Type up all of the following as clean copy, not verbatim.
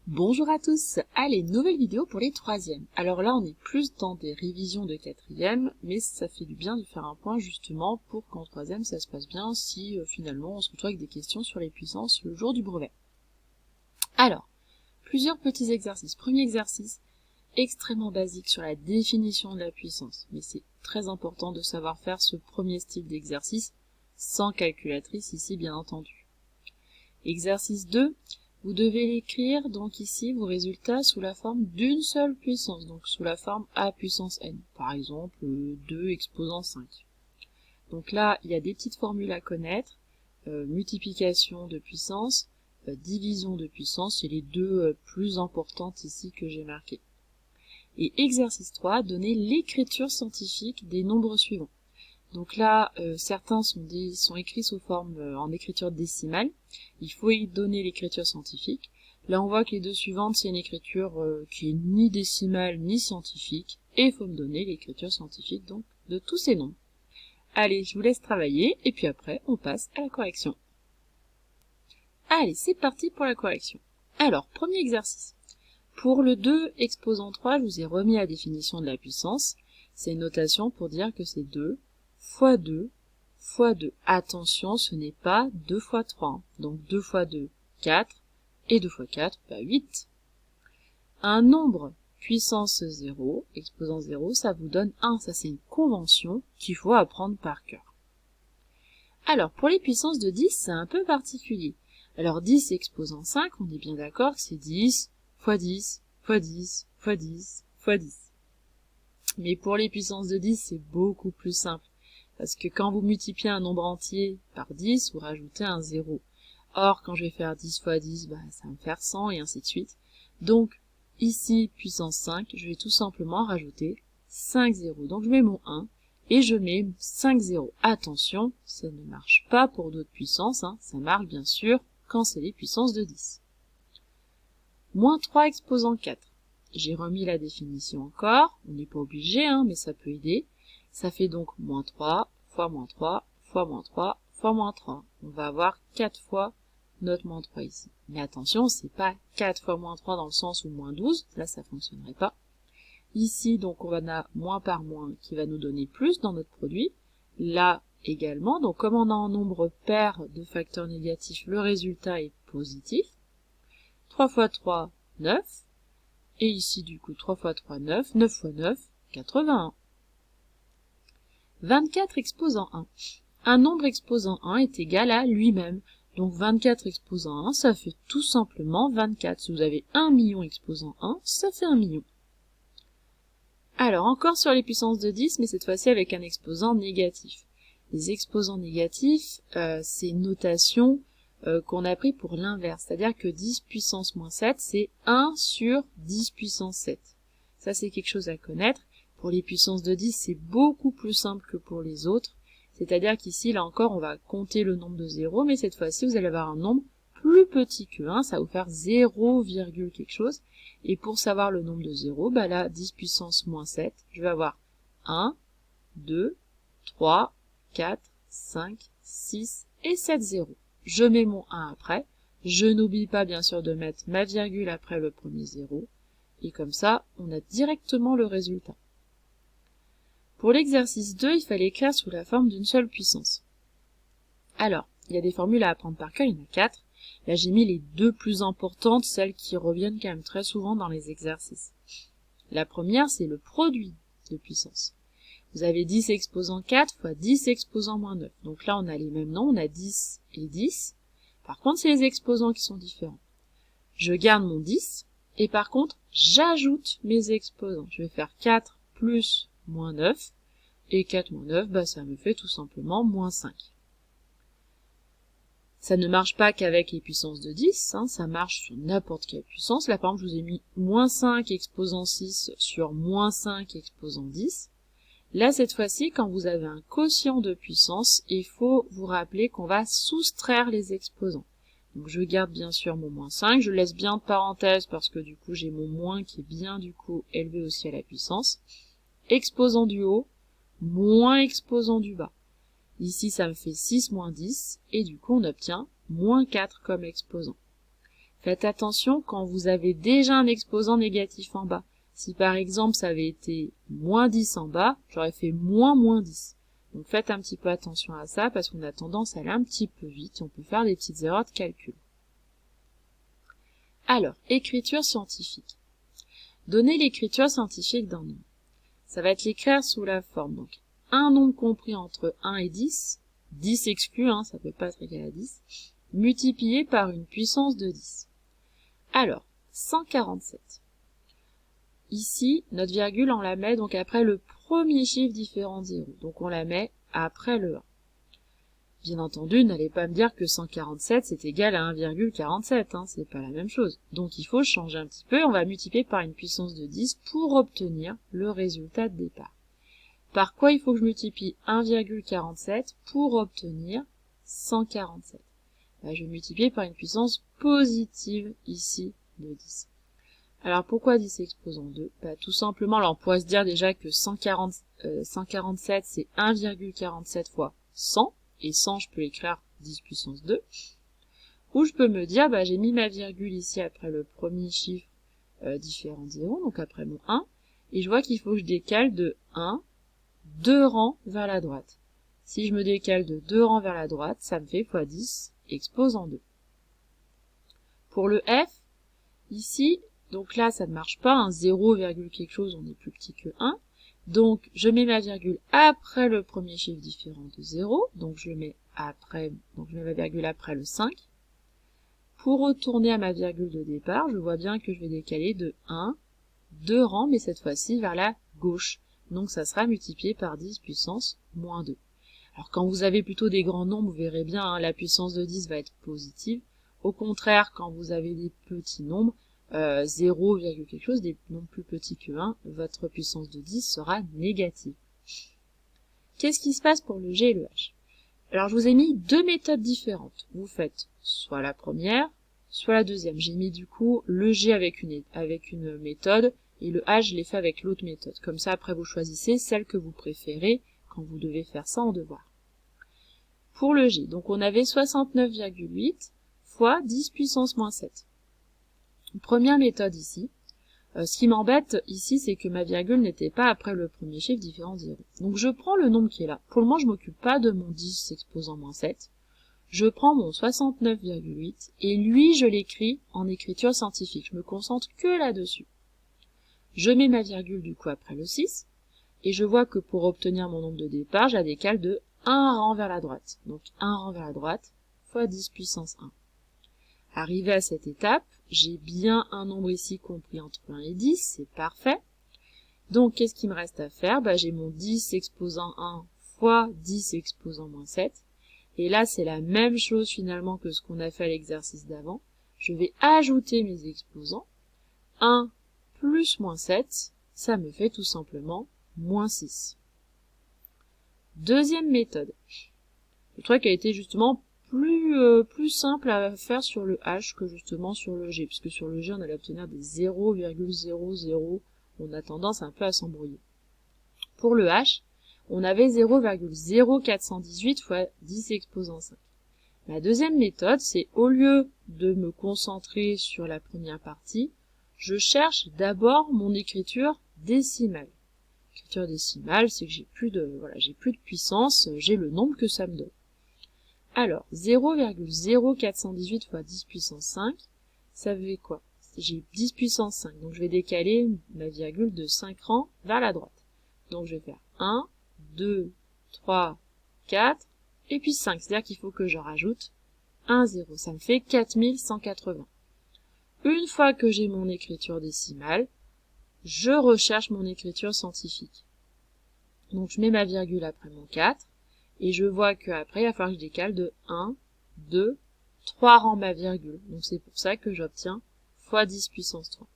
Bonjour à tous, allez, nouvelle vidéo pour les troisièmes. Alors là, on est plus dans des révisions de quatrième, mais ça fait du bien de faire un point justement pour qu'en troisième ça se passe bien si finalement on se retrouve avec des questions sur les puissances le jour du brevet. Alors, plusieurs petits exercices. Premier exercice, extrêmement basique sur la définition de la puissance, mais c'est très important de savoir faire ce premier style d'exercice sans calculatrice ici bien entendu. Exercice 2. Vous devez l'écrire, donc ici, vos résultats sous la forme d'une seule puissance, donc sous la forme a puissance n. Par exemple, 2 exposant 5. Donc là, il y a des petites formules à connaître. Multiplication de puissance, division de puissance, c'est les deux plus importantes ici que j'ai marquées. Et exercice 3, donner l'écriture scientifique des nombres suivants. Donc là, certains sont écrits sous forme en écriture décimale. Il faut y donner l'écriture scientifique. Là, on voit que les deux suivantes, c'est une écriture qui est ni décimale ni scientifique. Et il faut me donner l'écriture scientifique donc de tous ces nombres. Allez, je vous laisse travailler et puis après, on passe à la correction. Allez, c'est parti pour la correction. Alors, premier exercice. Pour le 2 exposant 3, je vous ai remis la définition de la puissance. C'est une notation pour dire que c'est 2 fois 2 fois 2. Attention, ce n'est pas 2 fois 3. Hein. Donc 2 fois 2, 4. Et 2 fois 4, 8. Un nombre puissance 0, exposant 0, ça vous donne 1. Ça, c'est une convention qu'il faut apprendre par cœur. Alors, pour les puissances de 10, c'est un peu particulier. Alors 10 exposant 5, on est bien d'accord que c'est 10 fois 10 fois 10 fois 10 fois 10. Mais pour les puissances de 10, c'est beaucoup plus simple. Parce que quand vous multipliez un nombre entier par 10, vous rajoutez un 0. Or, quand je vais faire 10 fois 10, ça va me faire 100 et ainsi de suite. Donc, ici, puissance 5, je vais tout simplement rajouter 5 zéros. Donc, je mets mon 1 et je mets 5 zéros. Attention, ça ne marche pas pour d'autres puissances. Hein. Ça marche bien sûr quand c'est les puissances de 10. Moins 3 exposant 4. J'ai remis la définition encore. On n'est pas obligé, hein, mais ça peut aider. Ça fait donc moins 3 fois moins 3 fois moins 3 fois moins 3. On va avoir 4 fois notre moins 3 ici. Mais attention, c'est pas 4 fois moins 3 dans le sens où moins 12. Là, ça fonctionnerait pas. Ici, donc, on a moins par moins qui va nous donner plus dans notre produit. Là également, donc comme on a un nombre pair de facteurs négatifs, le résultat est positif. 3 fois 3, 9. Et ici, du coup, 3 fois 3, 9. 9 fois 9, 81. 24 exposant 1. Un nombre exposant 1 est égal à lui-même. Donc 24 exposant 1, ça fait tout simplement 24. Si vous avez 1 million exposant 1, ça fait 1 million. Alors, encore sur les puissances de 10, mais cette fois-ci avec un exposant négatif. Les exposants négatifs, c'est une notation qu'on a pris pour l'inverse. C'est-à-dire que 10 puissance moins 7, c'est 1 sur 10 puissance 7. Ça, c'est quelque chose à connaître. Pour les puissances de 10, c'est beaucoup plus simple que pour les autres. C'est-à-dire qu'ici, là encore, on va compter le nombre de 0, mais cette fois-ci, vous allez avoir un nombre plus petit que 1, ça va vous faire 0, quelque chose. Et pour savoir le nombre de 0, là, 10 puissance moins 7, je vais avoir 1, 2, 3, 4, 5, 6 et 7 zéros. Je mets mon 1 après. Je n'oublie pas, bien sûr, de mettre ma virgule après le premier 0. Et comme ça, on a directement le résultat. Pour l'exercice 2, il fallait écrire sous la forme d'une seule puissance. Alors, il y a des formules à apprendre par cœur, il y en a 4. Là, j'ai mis les deux plus importantes, celles qui reviennent quand même très souvent dans les exercices. La première, c'est le produit de puissance. Vous avez 10 exposant 4 fois 10 exposant moins 9. Donc là, on a les mêmes noms, on a 10 et 10. Par contre, c'est les exposants qui sont différents. Je garde mon 10, et par contre, j'ajoute mes exposants. Je vais faire 4 plus moins 9, et 4 moins 9, ça me fait tout simplement moins 5. Ça ne marche pas qu'avec les puissances de 10, hein, ça marche sur n'importe quelle puissance. Là, par exemple, je vous ai mis moins 5 exposant 6 sur moins 5 exposant 10. Là, cette fois-ci, quand vous avez un quotient de puissance, il faut vous rappeler qu'on va soustraire les exposants. Donc, je garde bien sûr mon moins 5, je laisse bien de parenthèse parce que du coup, j'ai mon moins qui est bien du coup élevé aussi à la puissance. Exposant du haut, moins exposant du bas. Ici, ça me fait 6 moins 10, et du coup, on obtient moins 4 comme exposant. Faites attention quand vous avez déjà un exposant négatif en bas. Si par exemple ça avait été moins 10 en bas, j'aurais fait moins 10. Donc faites un petit peu attention à ça parce qu'on a tendance à aller un petit peu vite et on peut faire des petites erreurs de calcul. Alors, écriture scientifique. Donner l'écriture scientifique d'un nombre. Ça va être l'écrire sous la forme, donc, un nombre compris entre 1 et 10, 10 exclu, ça peut pas être égal à 10, multiplié par une puissance de 10. Alors, 147. Ici, notre virgule, on la met donc après le premier chiffre différent de 0. Donc on la met après le 1. Bien entendu, n'allez pas me dire que 147 c'est égal à 1,47, c'est pas la même chose. Donc il faut changer un petit peu, on va multiplier par une puissance de 10 pour obtenir le résultat de départ. Par quoi il faut que je multiplie 1,47 pour obtenir 147? Je vais multiplier par une puissance positive ici de 10. Alors pourquoi 10 exposant 2? Tout simplement, alors on pourrait se dire déjà que 147 c'est 1,47 fois 100, et 100 je peux l'écrire 10 puissance 2. Ou je peux me dire, j'ai mis ma virgule ici après le premier chiffre différent de 0, donc après mon 1, et je vois qu'il faut que je décale de 1, 2 rangs vers la droite. Si je me décale de 2 rangs vers la droite, ça me fait fois 10 exposant 2. Pour le f, ici, donc là, ça ne marche pas, 0, quelque chose, on est plus petit que 1. Donc, je mets ma virgule après le premier chiffre différent de 0. Donc, je mets ma virgule après le 5. Pour retourner à ma virgule de départ, je vois bien que je vais décaler de 1, 2 rangs, mais cette fois-ci vers la gauche. Donc, ça sera multiplié par 10 puissance moins 2. Alors, quand vous avez plutôt des grands nombres, vous verrez bien, la puissance de 10 va être positive. Au contraire, quand vous avez des petits nombres, 0, quelque chose, des nombres plus petits que 1, votre puissance de 10 sera négative. Qu'est-ce qui se passe pour le G et le H? Alors, je vous ai mis deux méthodes différentes. Vous faites soit la première, soit la deuxième. J'ai mis du coup le G avec une méthode et le H, je l'ai fait avec l'autre méthode. Comme ça, après, vous choisissez celle que vous préférez quand vous devez faire ça en devoir. Pour le G, donc on avait 69,8 fois 10 puissance moins 7. Première méthode ici. Ce qui m'embête ici, c'est que ma virgule n'était pas après le premier chiffre différent de 0. Donc je prends le nombre qui est là. Pour le moment, je m'occupe pas de mon 10 exposant moins 7. Je prends mon 69,8 et lui, je l'écris en écriture scientifique. Je me concentre que là-dessus. Je mets ma virgule du coup après le 6 et je vois que pour obtenir mon nombre de départ, je la décale de 1 rang vers la droite. Donc 1 rang vers la droite fois 10 puissance 1. Arrivé à cette étape, j'ai bien un nombre ici compris entre 1 et 10, c'est parfait. Donc, qu'est-ce qu'il me reste à faire? J'ai mon 10 exposant 1 fois 10 exposant moins 7. Et là, c'est la même chose finalement que ce qu'on a fait à l'exercice d'avant. Je vais ajouter mes exposants. 1 plus moins 7, ça me fait tout simplement moins 6. Deuxième méthode. Le truc a été justement plus simple à faire sur le H que justement sur le G, puisque sur le G on allait obtenir des 0,00, on a tendance un peu à s'embrouiller. Pour le H, on avait 0,0418 fois 10 exposant 5. La deuxième méthode, c'est au lieu de me concentrer sur la première partie, je cherche d'abord mon écriture décimale. L'écriture décimale, c'est que j'ai plus de puissance, j'ai le nombre que ça me donne. Alors, 0,0418 fois 10 puissance 5, ça fait quoi? J'ai 10 puissance 5, donc je vais décaler ma virgule de 5 rangs vers la droite. Donc je vais faire 1, 2, 3, 4, et puis 5. C'est-à-dire qu'il faut que je rajoute un 0. Ça me fait 4180. Une fois que j'ai mon écriture décimale, je recherche mon écriture scientifique. Donc je mets ma virgule après mon 4, et je vois qu'après, il va falloir que je décale de 1, 2, 3 rangs ma virgule. Donc c'est pour ça que j'obtiens fois 10 puissance 3.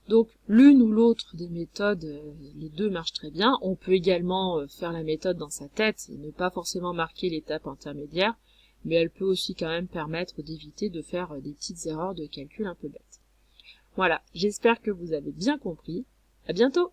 Donc l'une ou l'autre des méthodes, les deux marchent très bien. On peut également faire la méthode dans sa tête et ne pas forcément marquer l'étape intermédiaire, mais elle peut aussi quand même permettre d'éviter de faire des petites erreurs de calcul un peu bêtes. Voilà, j'espère que vous avez bien compris. À bientôt!